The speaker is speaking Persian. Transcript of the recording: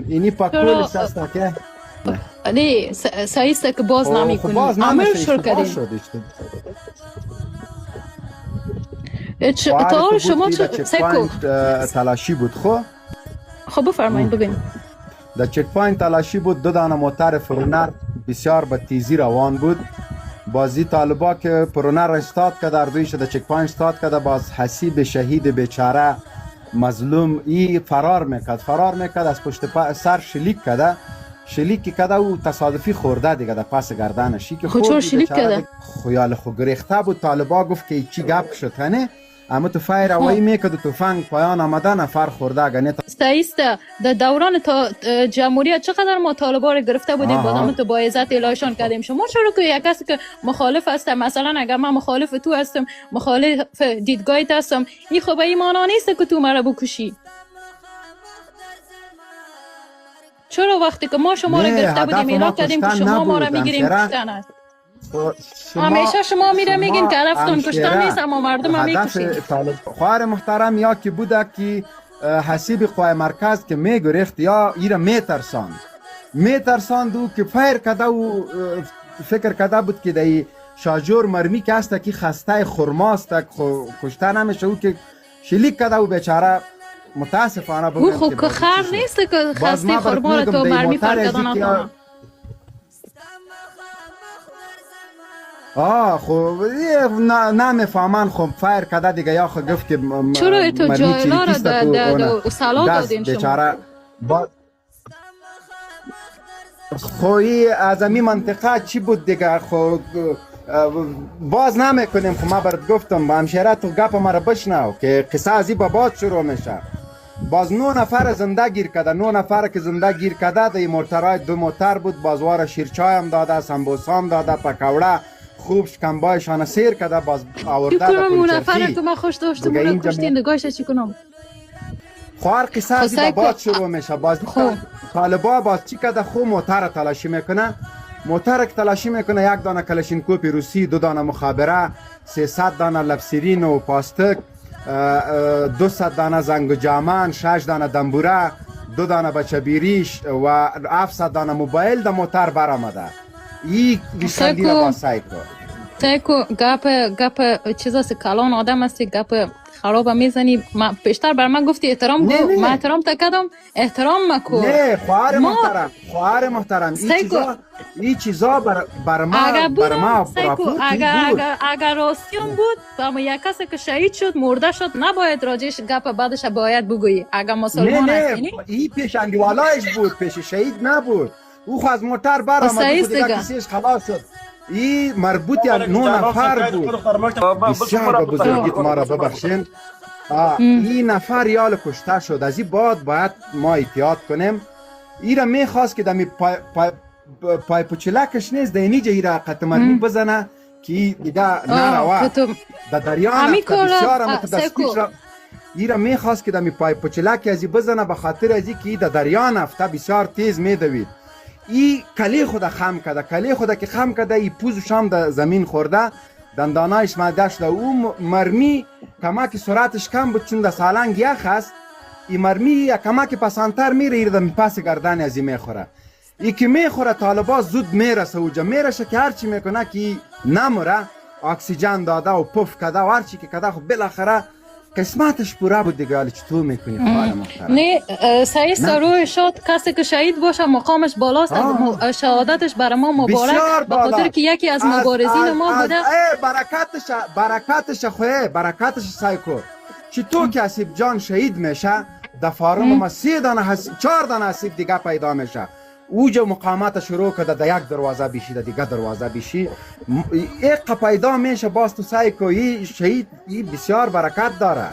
اینی پاکولش هست که نه سایسته که باز نمی کنی عمل شروع کردیم تا شما سکو تلاشی بود خب بفرمایید بگین در چک پوینت تلاشی بود 2 دانه موتر فرونر بسیار به تیزی روان بود بازی طالبا که فرونر استاد که در دویش در چک پوینت استاد که باز حسیب شهید بیچاره مظلوم ای فرار میکرد از پشت سر شلیک کرده شلیکی کده او تصادفی خورده دیگه در پس گردنشی که خود شلیک کده خویال خو گریخته بود طالبا گفت که چی گپ شد هنه اما تو فایر اوایی میکد و تفنگ پایان آمده نفر خورده اگه سایسته در دوران تا جمهوریت چقدر ما طالبا رو گرفته بودیم بازم تو با عزت اعلاشان کردیم شما چرا که یک کسی که مخالف هستم مثلا اگر من مخالف تو هستم مخالف دیدگاهت هستم این خب ایمانا نیست که تو مرا بکشی چرا وقتی که ما شما رو گرفته بودیم اینا کردیم که شما ما رو میگیریم کشتن است همیشه شما میره میگین که رفتون کشتن نیست اما مردم هم میکشید خواهر محترم یا که بوده که حسیب قوای مرکز که میگریخت یا ایره میترساند او که فیر کده و فکر کده بود که دی شاجور مرمی که هسته که خسته خرماست کشته نمیشه او که شلیک کده و بیچاره متاسفانه بگم او خب که خر نیست که خسته خرما رو تو مرمی فرکدان خب نمیفهمن خب فایر کده دیگه یا خب گفت که چرا تو جایلا رو در سالان دادین شما خوی از امی منطقه چی بود دیگه خب باز نمیکنیم خب ما برات گفتم با همشهره تو گپ ما رو بشنو که قصه ازی با باد شروع میشه باز 9 نفر زنده گیر کرده 9 نفر که زنده گیر کرده دی موترهای 2 موتر بود بازوار شیرچای هم داده سمبوسا هم داده پکوړه خوب شکنبایشان سیر کرده باز آورده کنم اون نفر که من خوش داشتم اون کشتین نگاهش چی کنم خوار قصه ازی با باد شروع میشه باز طالبا باز چی کرده خوب موتر تلاشی میکنه موتر که تلاشی میکنه 1 دانه کلاشینکوف روسی 2 دانه مخابره 300 دانه لبسرین و پاستک 200 دانه زنگ و جامن 6 دانه دنبوره 2 دانه بچه بیریش و 700 دانه موبایل در موتر برآمده این گیشتندی را با سایکو گپ چیزاست کلان آدم هستی گپ خراب میزنی پیشتر بر من گفتی احترام گو من احترام تکدم احترام مکو نه خواهر محترم این چیزا بر ما اگر راستیون بود اما یک کسی که شهید شد مرده شد نباید راجش گپ بعدش باید بگویی اگر مسلمان هستی این پیش اندیوالایش بود پیش شهید نبود او خو از موتر برآمد خود دیگه کسیش خلاص شد این مربوط 9 نفر بود بسیار به بزرگیت ما را ببخشین این نفر یال کشته شد از این باید ما احتیاط کنیم این را میخواست که دمی پای پچلکش نیست دینی جه را قطمرمی بزنه که دیگه نروه در دریان بسیار متدسپیش را این را میخواست که دمی پای پچلک ازی بزنه به خاطر ازی که در دریان افته بسیار تیز میدوید ای کلی خود خم که خم کرده ای پوزش هم در زمین خورده دندانایش ماده شده او مرمی کمک سرعتش کم بود چون در سالنگ یخ هست ای مرمی کمک پسانتر میره در پس گردن ازی میخوره ای که میخوره طالبا زود میرسه اوجا میرسه که هرچی میکنه که نموره اکسیژن داده و پف کده و هرچی که کده خب بالاخره قسمتش پورا بود دیگه حالا چطور میکنی خواهر محترم نه سعید روی شد کسی که شهید باشه مقامش بالاست شهادتش برای ما مبارک به خاطر که یکی از مبارزین ما بوده برکتش سایکو چطور که حسیب جان شهید میشه در فارم ما 3 دانه 4 دانه حسیب دیگه پیدا میشه اوجا مقامات شروع کرده در یک دروازه بیشی در دیگه دروازه بیشی ایق پیدا میشه باز تو سایکو شهید بسیار برکت داره